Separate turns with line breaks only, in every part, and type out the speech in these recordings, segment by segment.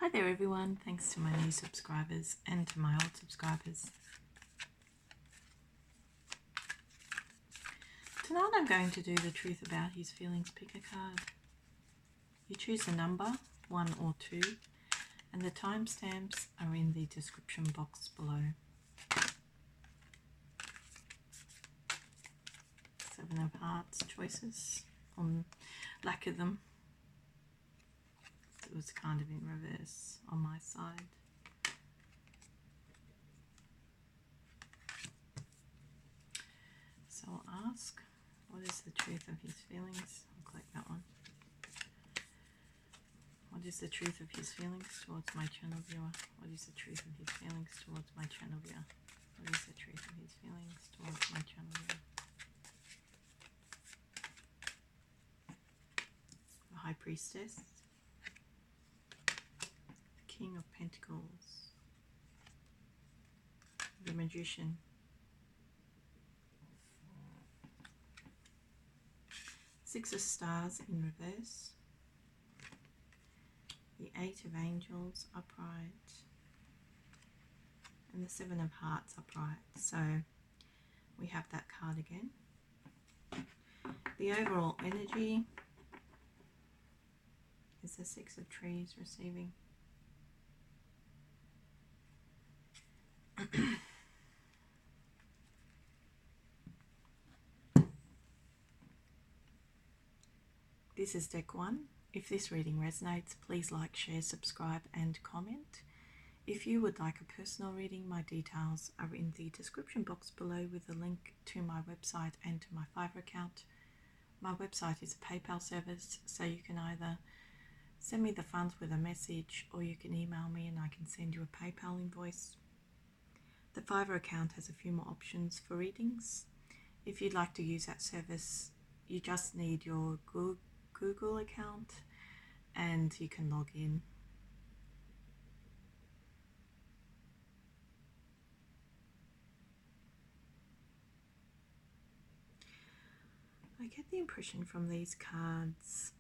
Hi there everyone, thanks to my new subscribers and to my old subscribers. Tonight I'm going to do the truth about his feelings. Pick a card. You choose a number, 1 or 2, and the timestamps are in the description box below. 7 of Hearts choices, on lack of them. It was kind of in reverse on my side. So I'll ask, what is the truth of his feelings? I'll click that one. What is the truth of his feelings towards my channel viewer? What is the truth of his feelings towards my channel viewer? What is the truth of his feelings towards my channel viewer? The High Priestess. The King of Pentacles. The Magician. Six of Stars in reverse. The Eight of Angels upright. And the Seven of Hearts upright. So we have that card again. The overall energy is the Six of Trees receiving. This is deck 1. If this reading resonates, please like, share, subscribe and comment. If you would like a personal reading, my details are in the description box below with a link to my website and to my Fiverr account. My website is a PayPal service, so you can either send me the funds with a message or you can email me and I can send you a PayPal invoice. The Fiverr account has a few more options for readings. If you'd like to use that service, you just need your Google account and you can log in. I get the impression from these cards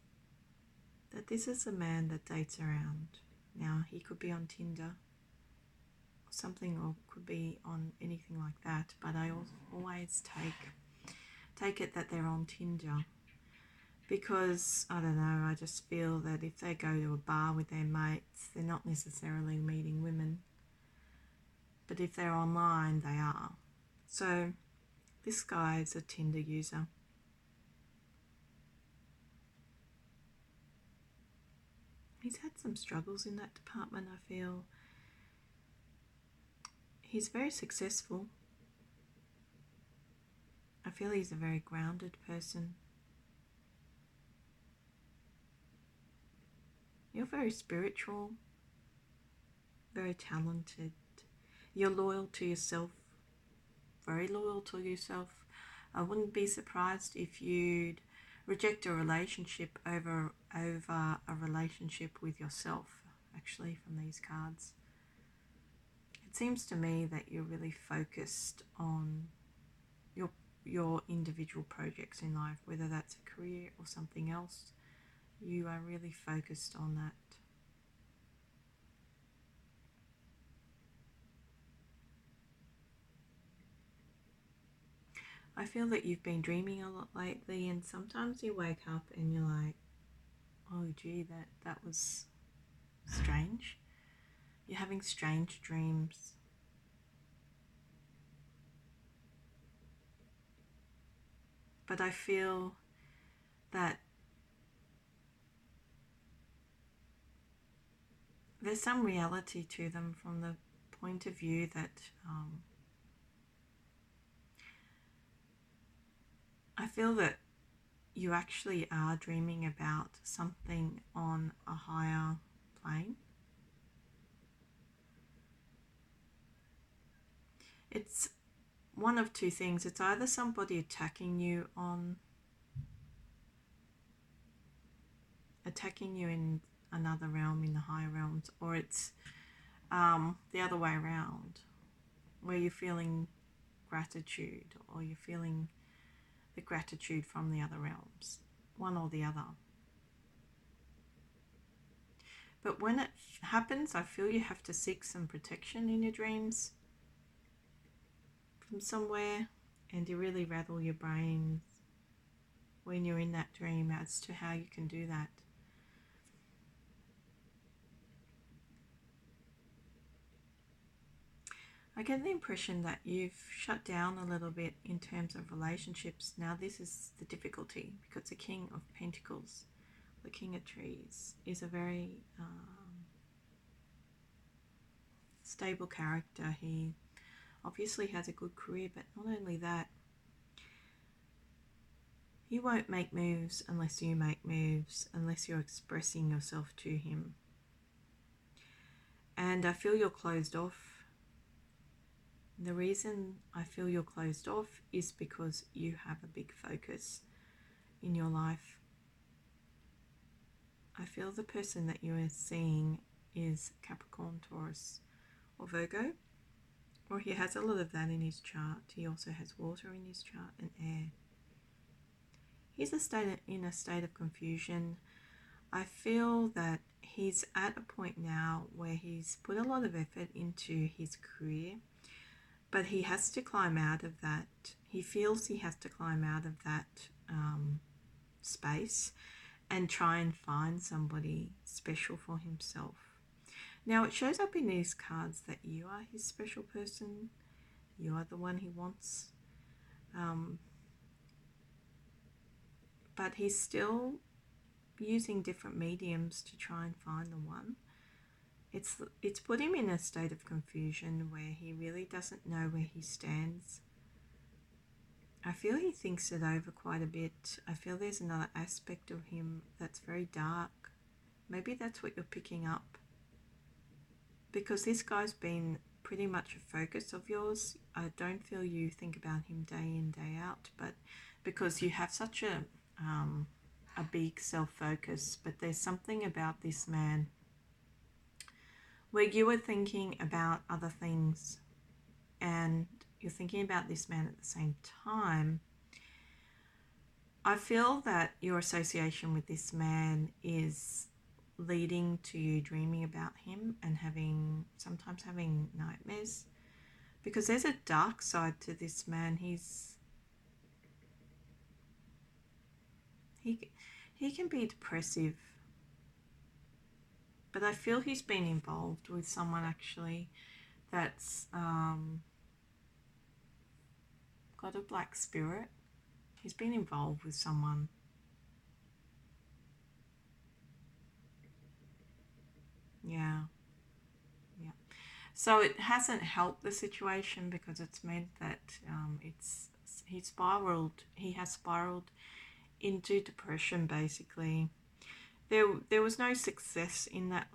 that this is a man that dates around. Now, he could be on Tinder or something, or could be on anything like that, but I always take it that they're on Tinder because, I don't know, I just feel that if they go to a bar with their mates, they're not necessarily meeting women, but if they're online, they are. So this guy is a Tinder user. He's had some struggles in that department, I feel. He's very successful. I feel he's a very grounded person. You're very spiritual, very talented. You're loyal to yourself, very loyal to yourself. I wouldn't be surprised if you'd reject a relationship over a relationship with yourself, actually, from these cards. It seems to me that you're really focused on your individual projects in life, whether that's a career or something else. You are really focused on that. I feel that you've been dreaming a lot lately, and sometimes you wake up and you're like, oh gee, that was strange. You're having strange dreams. But I feel that there's some reality to them from the point of view that I feel that you actually are dreaming about something on a higher plane. It's one of two things. It's either somebody attacking you in another realm, in the higher realms, or it's the other way around, where you're feeling gratitude, or you're feeling the gratitude from the other realms, one or the other. But when it happens, I feel you have to seek some protection in your dreams from somewhere, and you really rattle your brains when you're in that dream as to how you can do that. I get the impression that you've shut down a little bit in terms of relationships. Now this is the difficulty, because the King of Pentacles, the King of Trees, is a very stable character. He obviously has a good career, but not only that, he won't make moves unless you make moves, unless you're expressing yourself to him. And I feel you're closed off. The reason I feel you're closed off is because you have a big focus in your life. I feel the person that you are seeing is Capricorn, Taurus, or Virgo, or he has a lot of that in his chart. He also has water in his chart and air. He's in a state of confusion. I feel that he's at a point now where he's put a lot of effort into his career, but he has to climb out of that. He feels he has to climb out of that space and try and find somebody special for himself. Now it shows up in these cards that you are his special person. You are the one he wants. But he's still using different mediums to try and find the one. It's put him in a state of confusion where he really doesn't know where he stands. I feel he thinks it over quite a bit. I feel there's another aspect of him that's very dark. Maybe that's what you're picking up. Because this guy's been pretty much a focus of yours. I don't feel you think about him day in, day out, but because you have such a big self-focus, but there's something about this man where you were thinking about other things and you're thinking about this man at the same time. I feel that your association with this man is leading to you dreaming about him and sometimes having nightmares, because there's a dark side to this man. He can be depressive, but I feel he's been involved with someone actually that's got a black spirit. He's been involved with someone. Yeah. So it hasn't helped the situation, because it's meant that he has spiraled into depression basically. There was no success in that,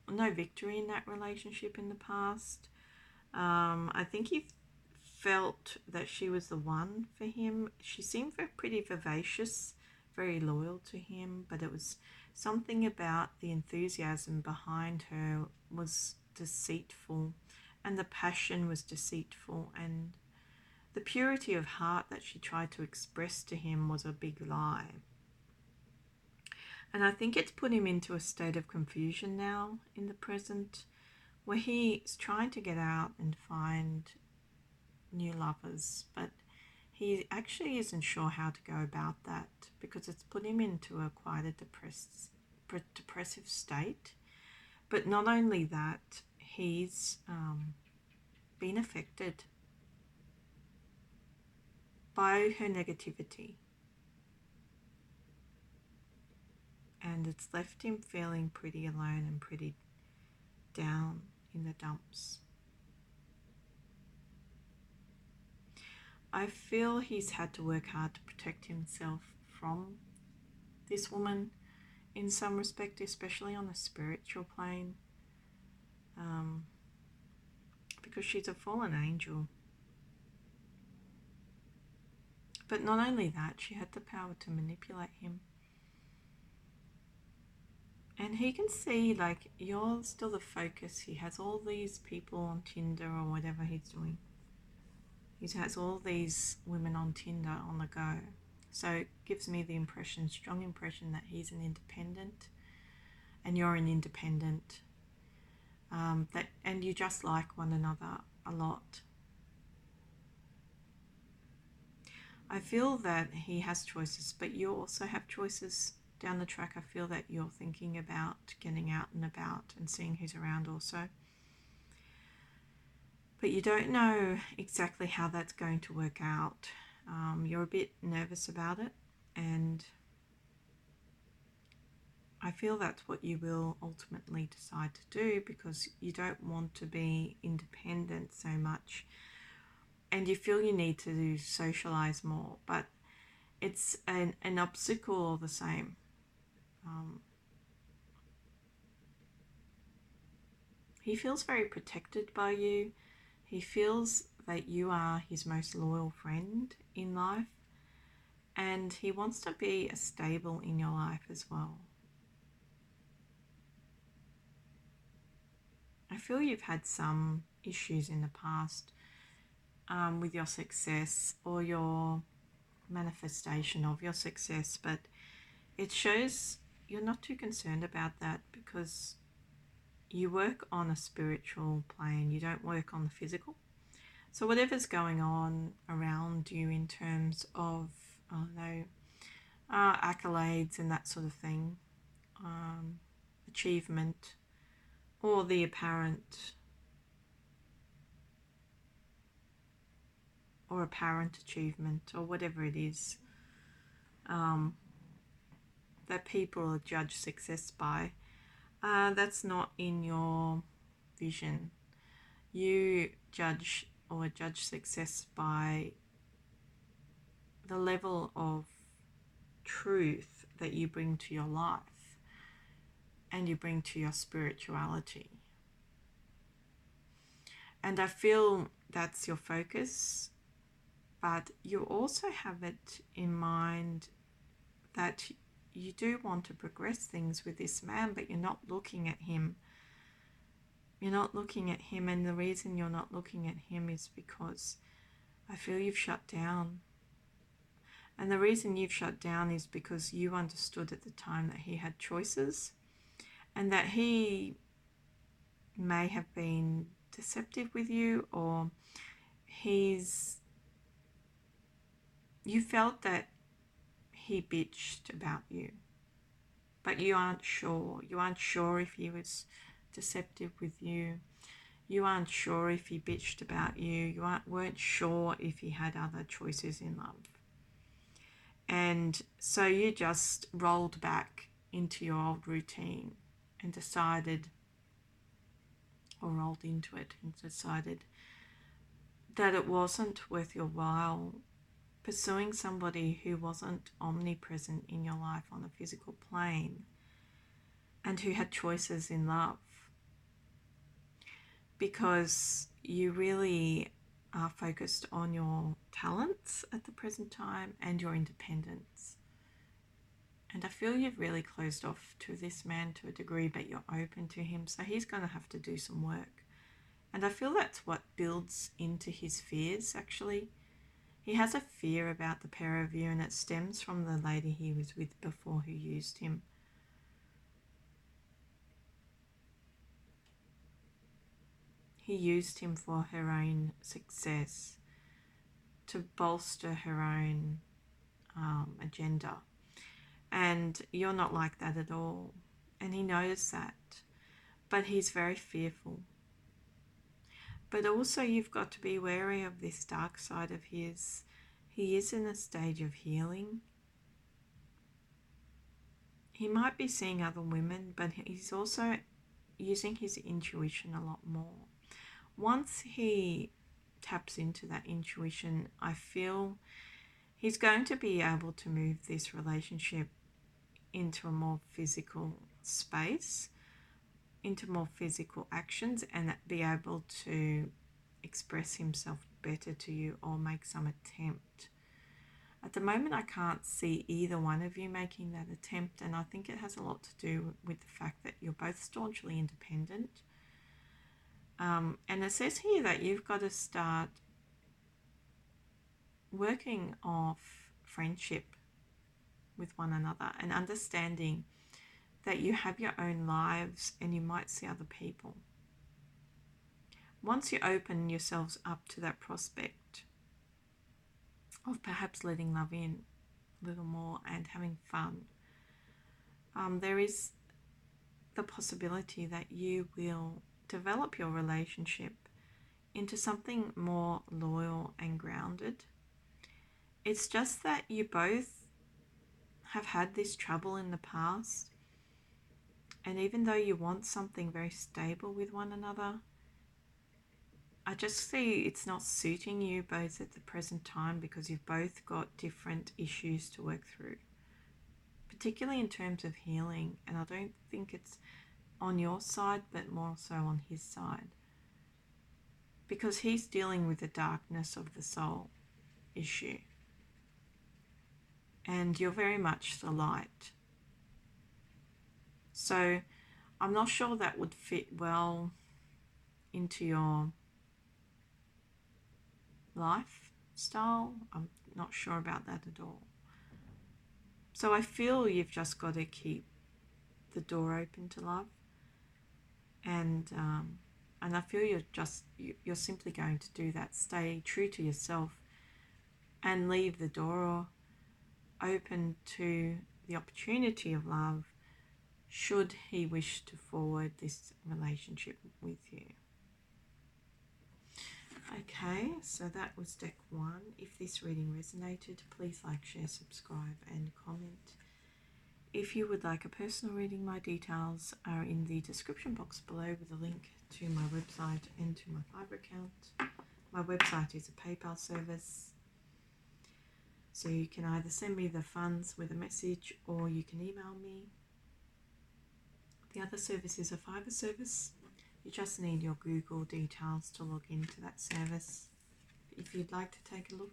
no victory in that relationship in the past. I think he felt that she was the one for him. She seemed pretty vivacious, very loyal to him, but it was something about the enthusiasm behind her was deceitful, and the passion was deceitful, and the purity of heart that she tried to express to him was a big lie. And I think it's put him into a state of confusion now in the present, where he's trying to get out and find new lovers, but he actually isn't sure how to go about that, because it's put him into quite a depressive state. But not only that, he's been affected by her negativity, and it's left him feeling pretty alone and pretty down in the dumps. I feel he's had to work hard to protect himself from this woman in some respect, especially on a spiritual plane, because she's a fallen angel. But not only that, she had the power to manipulate him. And he can see, like, you're still the focus. He has all these people on Tinder or whatever he's doing. He has all these women on Tinder on the go. So it gives me the strong impression that he's an independent and you're an independent, and you just like one another a lot. I feel that he has choices, but you also have choices down the track. I feel that you're thinking about getting out and about and seeing who's around also. But you don't know exactly how that's going to work out. You're a bit nervous about it, and I feel that's what you will ultimately decide to do, because you don't want to be independent so much, and you feel you need to socialize more, but it's an obstacle all the same. He feels very protected by you. He feels that you are his most loyal friend in life, and he wants to be stable in your life as well. I feel you've had some issues in the past with your success or your manifestation of your success, but it shows you're not too concerned about that, because you work on a spiritual plane, you don't work on the physical. So whatever's going on around you in terms of, I don't know, accolades and that sort of thing, achievement, or the apparent achievement, or whatever it is that people judge success by, that's not in your vision. You judge success by the level of truth that you bring to your life and you bring to your spirituality. And I feel that's your focus, but you also have it in mind that you do want to progress things with this man, but you're not looking at him. You're not looking at him, and the reason you're not looking at him is because I feel you've shut down. And the reason you've shut down is because you understood at the time that he had choices, and that he may have been deceptive with you, or you felt that he bitched about you, but you aren't sure. You aren't sure if he was deceptive with you. You aren't sure if he bitched about you. You weren't sure if he had other choices in love. And so you just rolled back into your old routine and decided, or rolled into it and decided that it wasn't worth your while pursuing somebody who wasn't omnipresent in your life on a physical plane and who had choices in love, because you really are focused on your talents at the present time and your independence. And I feel you've really closed off to this man to a degree, but you're open to him, so he's going to have to do some work. And I feel that's what builds into his fears, actually. He has a fear about the pair of you, and it stems from the lady he was with before who used him. He used him for her own success, to bolster her own agenda. And you're not like that at all. And he knows that. But he's very fearful. But also you've got to be wary of this dark side of his. He is in a stage of healing. He might be seeing other women, but he's also using his intuition a lot more. Once he taps into that intuition, I feel he's going to be able to move this relationship into a more physical space, into more physical actions, and be able to express himself better to you or make some attempt. At the moment, I can't see either one of you making that attempt, and I think it has a lot to do with the fact that you're both staunchly independent. And it says here that you've got to start working off friendship with one another and understanding that you have your own lives and you might see other people. Once you open yourselves up to that prospect of perhaps letting love in a little more and having fun, there is the possibility that you will develop your relationship into something more loyal and grounded. It's just that you both have had this trouble in the past, and even though you want something very stable with one another, I just see it's not suiting you both at the present time because you've both got different issues to work through, particularly in terms of healing. And I don't think it's on your side, but more so on his side, because he's dealing with the darkness of the soul issue and you're very much the light. So I'm not sure that would fit well into your lifestyle. I'm not sure about that at all. So I feel you've just got to keep the door open to love, and I feel you're simply going to do that. Stay true to yourself and leave the door open to the opportunity of love should he wish to forward this relationship with you. Okay, so that was deck 1. If this reading resonated, please like, share, subscribe and comment. If you would like a personal reading, my details are in the description box below with a link to my website and to my Fiverr account. My website is a PayPal service, so you can either send me the funds with a message or you can email me. The other service is a Fiverr service. You just need your Google details to log into that service if you'd like to take a look.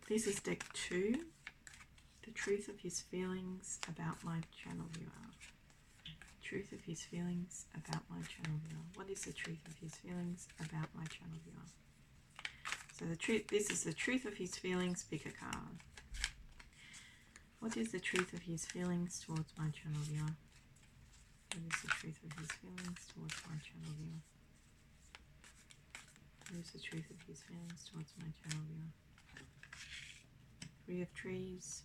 This is deck 2, the truth of his feelings about my channel viewer. Truth of his feelings about my channel viewer. What is the truth of his feelings about my channel viewer? So this is the truth of his feelings, pick a card. What is the truth of his feelings towards my channel viewer? What is the truth of his feelings towards my channel viewer? What is the truth of his feelings towards my channel viewer? 3 of trees,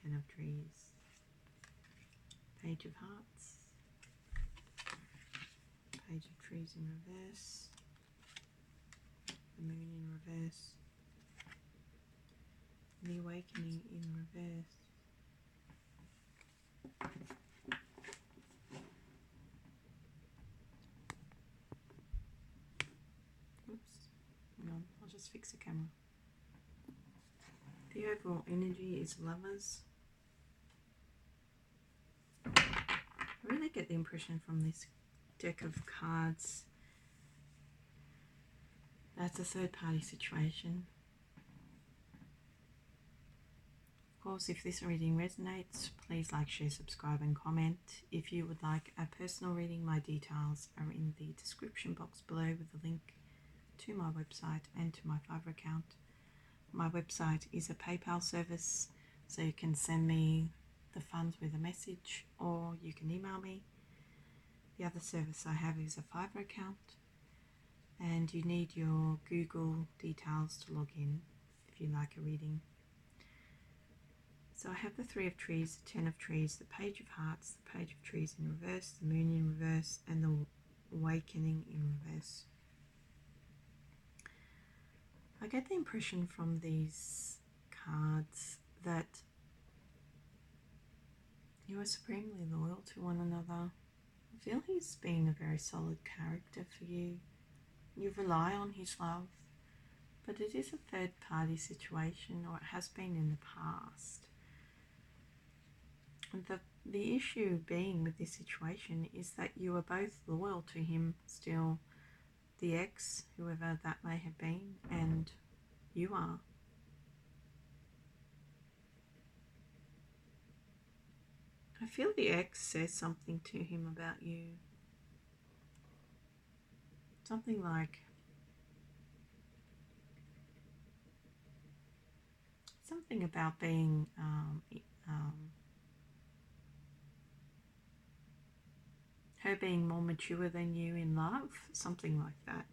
10 of trees, Page of Hearts, Page of Trees in reverse, the Moon in reverse, the Awakening in reverse. Oops, hang on, I'll just fix the camera. The overall energy is Lovers. I really get the impression from this deck of cards that's a third-party situation. Of course, if this reading resonates, please like, share, subscribe and comment. If you would like a personal reading, my details are in the description box below with a link to my website and to my Fiverr account. My website is a PayPal service, so you can send me the funds with a message or you can email me. The other service I have is a Fiverr account, and you need your Google details to log in if you like a reading. So I have the 3 of trees, the 10 of trees, the Page of Hearts, the Page of Trees in reverse, the Moon in reverse and the Awakening in reverse. I get the impression from these cards that you are supremely loyal to one another. I feel he's been a very solid character for you. You rely on his love, but it is a third-party situation, or it has been in the past. And the issue being with this situation is that you are both loyal to him still, the ex, whoever that may have been, and you are. I feel the ex says something to him about you. something like something about being her being more mature than you in love, something like that.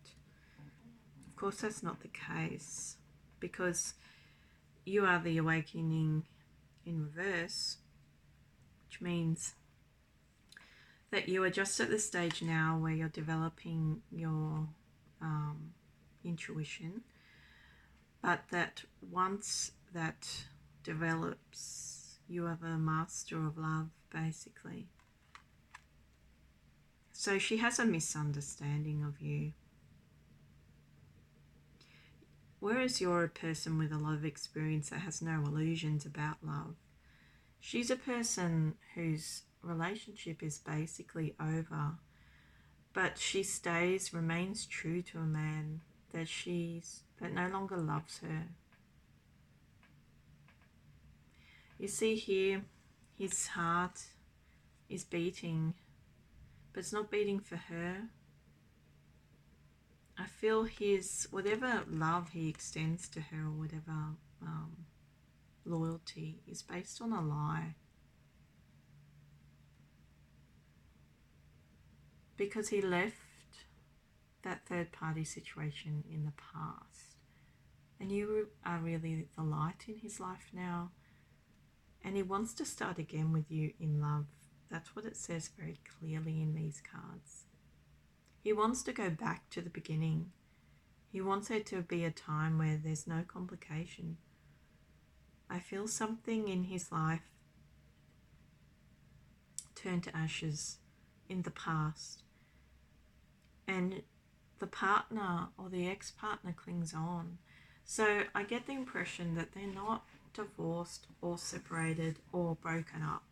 Of course, that's not the case, because you are the awakening in reverse, which means that you are just at the stage now where you're developing your intuition, but that once that develops, you are the master of love, basically. So she has a misunderstanding of you. Whereas you're a person with a lot of experience that has no illusions about love, she's a person whose relationship is basically over, but she remains true to a man that no longer loves her. You see here, his heart is beating, but it's not beating for her. I feel whatever love he extends to her, or whatever loyalty, is based on a lie. Because he left that third party situation in the past. And you are really the light in his life now. And he wants to start again with you in love. That's what it says very clearly in these cards. He wants to go back to the beginning. He wants there to be a time where there's no complication. I feel something in his life turned to ashes in the past. And the partner or the ex-partner clings on. So I get the impression that they're not divorced or separated or broken up,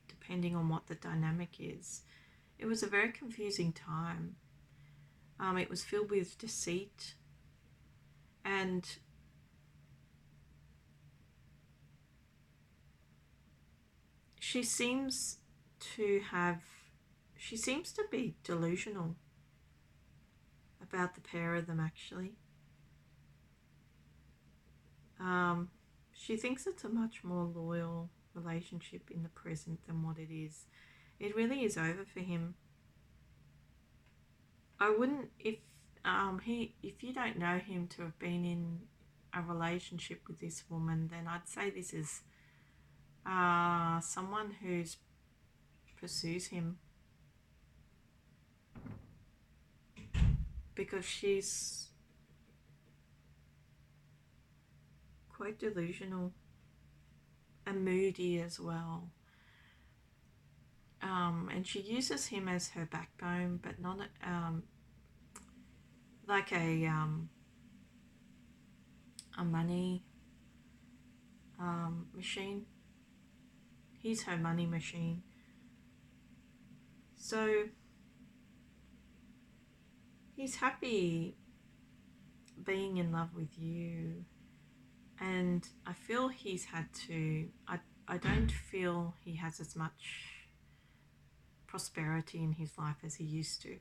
depending on what the dynamic is. It was a very confusing time. It was filled with deceit, and she seems to be delusional about the pair of them, actually. She thinks it's a much more loyal relationship in the present than what it is. It really is over for him. I wouldn't, if you don't know him to have been in a relationship with this woman, then I'd say this is someone who pursues him, because she's quite delusional and moody as well. And she uses him as her backbone, but not like a money machine. He's her money machine. So he's happy being in love with you, and I feel he's had to, I don't feel he has as much prosperity in his life as he used to.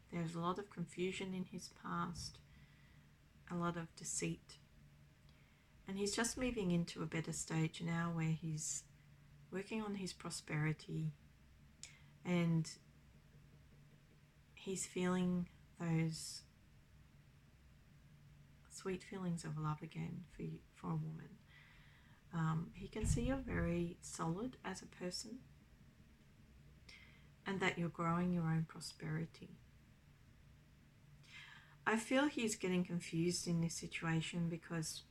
There's a lot of confusion in his past, a lot of deceit, and he's just moving into a better stage now where he's working on his prosperity, and he's feeling those sweet feelings of love again for a woman. He can see you're very solid as a person, and that you're growing your own prosperity. I feel he's getting confused in this situation because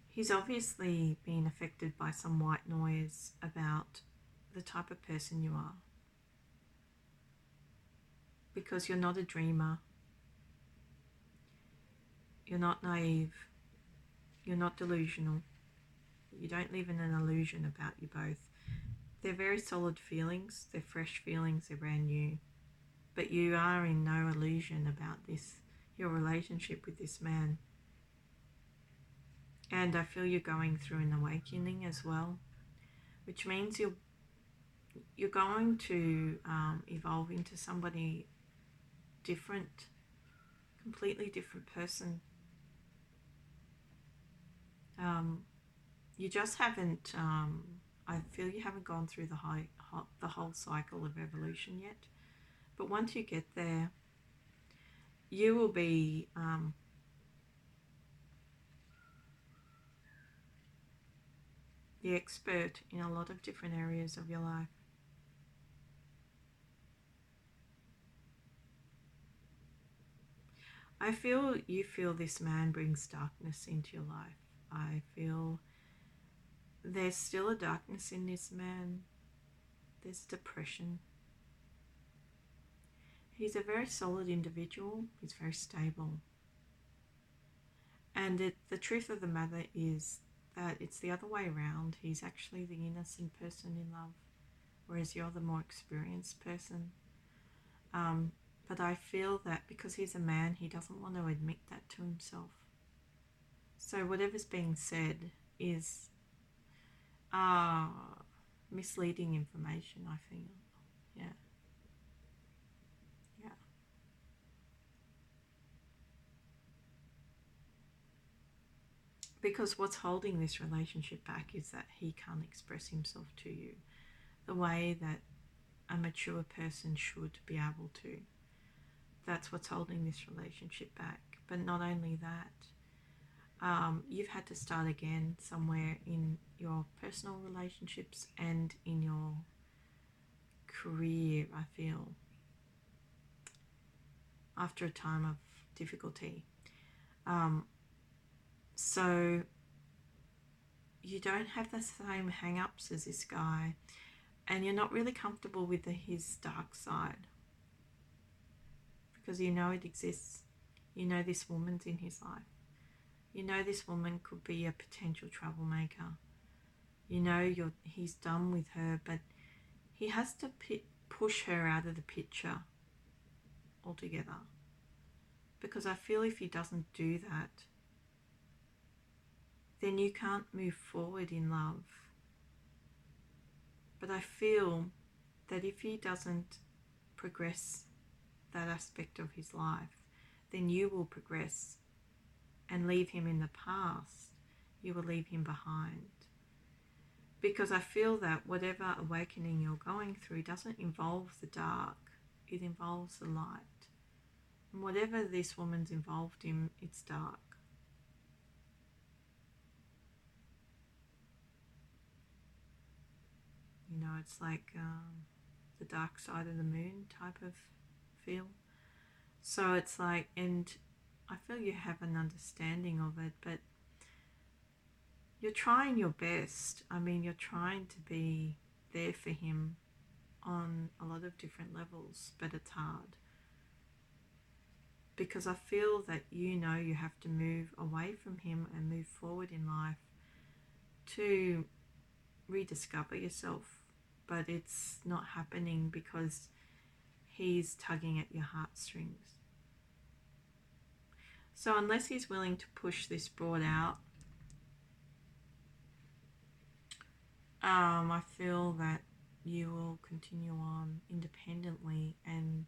he's obviously been affected by some white noise about the type of person you are, because you're not a dreamer, you're not naive, you're not delusional, you don't live in an illusion about you both. They're very solid feelings, they're fresh feelings, they're brand new, but you are in no illusion about your relationship with this man. And I feel you're going through an awakening as well, which means you're going to evolve into somebody different, completely different person. You just haven't, I feel you haven't gone through the whole cycle of evolution yet. But once you get there, you will be the expert in a lot of different areas of your life. I feel you feel this man brings darkness into your life. I feel there's still a darkness in this man. There's depression. He's a very solid individual. He's very stable. And the truth of the matter is that it's the other way around. He's actually the innocent person in love, whereas you're the more experienced person. But I feel that because he's a man, he doesn't want to admit that to himself. So whatever's being said is misleading information, I feel. Yeah. Yeah. Because what's holding this relationship back is that he can't express himself to you the way that a mature person should be able to. That's what's holding this relationship back. But not only that, you've had to start again somewhere in your personal relationships and in your career, I feel, after a time of difficulty. So you don't have the same hang-ups as this guy, and you're not really comfortable with his dark side because you know it exists. You know this woman's in his life. You know this woman could be a potential troublemaker. You know he's done with her, but he has to push her out of the picture altogether. Because I feel if he doesn't do that, then you can't move forward in love. But I feel that if he doesn't progress that aspect of his life, then you will progress and leave him in the past. You will leave him behind. Because I feel that whatever awakening you're going through doesn't involve the dark, it involves the light. And whatever this woman's involved in, it's dark. You know, it's like the dark side of the moon type of feel. So it's like, and I feel you have an understanding of it, but you're trying your best. I mean, you're trying to be there for him on a lot of different levels, but it's hard. Because I feel that you know you have to move away from him and move forward in life to rediscover yourself. But it's not happening because he's tugging at your heartstrings. So unless he's willing to push this broad out, I feel that you will continue on independently and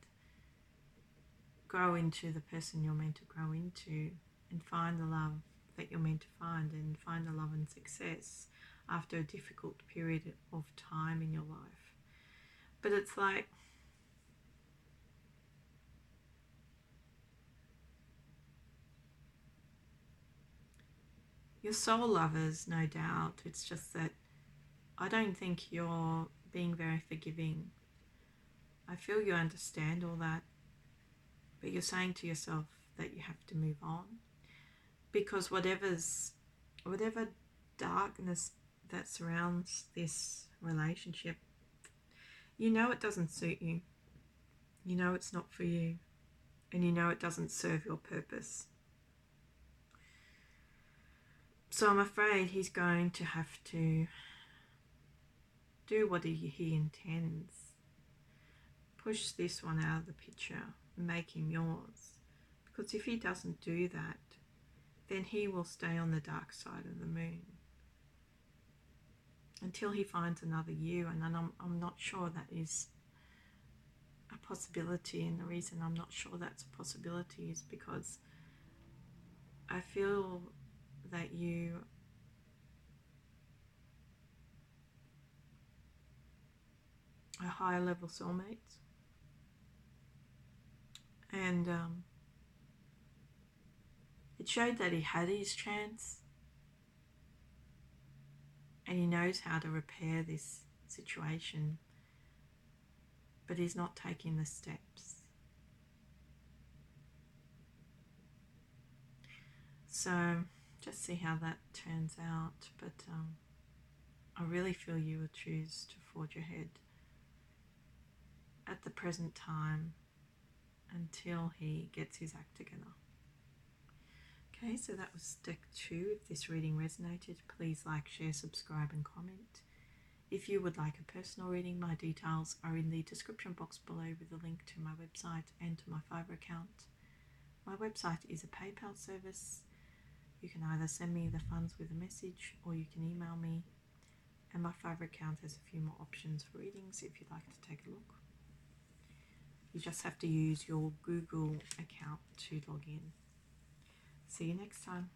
grow into the person you're meant to grow into and find the love that you're meant to find and find the love and success after a difficult period of time in your life. But it's like, you're soul lovers, no doubt. It's just that I don't think you're being very forgiving. I feel you understand all that, but you're saying to yourself that you have to move on because whatever darkness that surrounds this relationship, you know it doesn't suit you. You know it's not for you, and you know it doesn't serve your purpose. So I'm afraid he's going to have to do what he intends. Push this one out of the picture and make him yours. Because if he doesn't do that, then he will stay on the dark side of the moon. until he finds another you. And then I'm not sure that is a possibility, and the reason I'm not sure that's a possibility is because I feel that you are higher level soulmates, and it showed that he had his chance and he knows how to repair this situation, but he's not taking the steps. So just see how that turns out, but I really feel you will choose to forge ahead at the present time until he gets his act together. Okay, so that was deck 2. If this reading resonated, please like, share, subscribe and comment. If you would like a personal reading, my details are in the description box below with a link to my website and to my Fiverr account. My website is a PayPal service. You can either send me the funds with a message or you can email me. And my Fiverr account has a few more options for readings if you'd like to take a look. You just have to use your Google account to log in. See you next time.